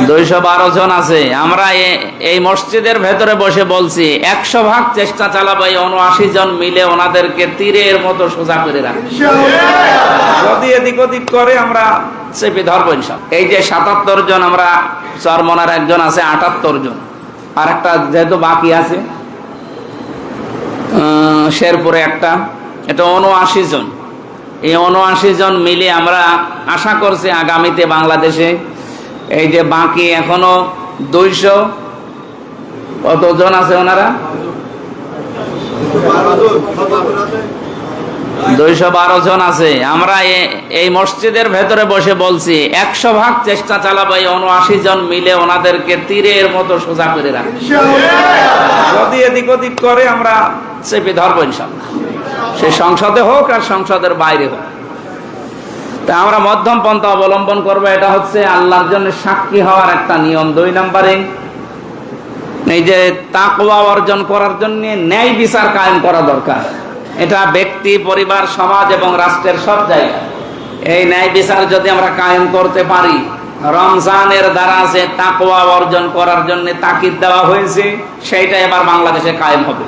212 জন আছে। আমরা এই মসজিদের ভেতরে বসে বলছি 100 ভাগ চেষ্টা চালাবো এই 79 জন মিলে ওনাদেরকে তীরের মতো সোজা করে রাখি। যদি এদিক ওদিক করে আমরা চেপে ধরবো ইনশাআল্লাহ। এই যে 77 জন, আমরা চরমনার একজন আছে 78 জন, আর একটা যেহেতু বাকি আছে শেরপুরে একটা, এটা 79 জন। এই 79 জন মিলে আমরা আশা করছি আগামীতে বাংলাদেশে এই যে বাকি এখনো 200 কতজন আছে ওনারা 212 জন আছে। আমরা এই মসজিদের ভেতরে বসে বলছি 100 ভাগ চেষ্টা চালাবো এই 79 জন মিলে ওনাদেরকে তীরের মতো সোজা করে রাখি। যদি এদিক ওদিক করে আমরা চেপে ধরবো ইনশাআল্লাহ, সে সংসদে হোক আর সংসদের বাইরে হোক। তা আমরা মধ্যম পন্থা অবলম্বন করবো। এটা হচ্ছে আল্লাহর জন্য সাক্ষী হওয়ার একটা নিয়ম। 2 নম্বরে এই যে তাকওয়া অর্জন করার জন্য ন্যায় বিচার কায়েম করা দরকার। এটা ব্যক্তি, পরিবার, সমাজ এবং রাষ্ট্রের সব জায়গায় এই ন্যায় বিচার যদি আমরা কায়েম করতে পারি, রমজানের দ্বারা যে তাকওয়া অর্জন করার জন্য তাকিদ দেওয়া হয়েছে সেইটা এবার বাংলাদেশে কায়েম হবে।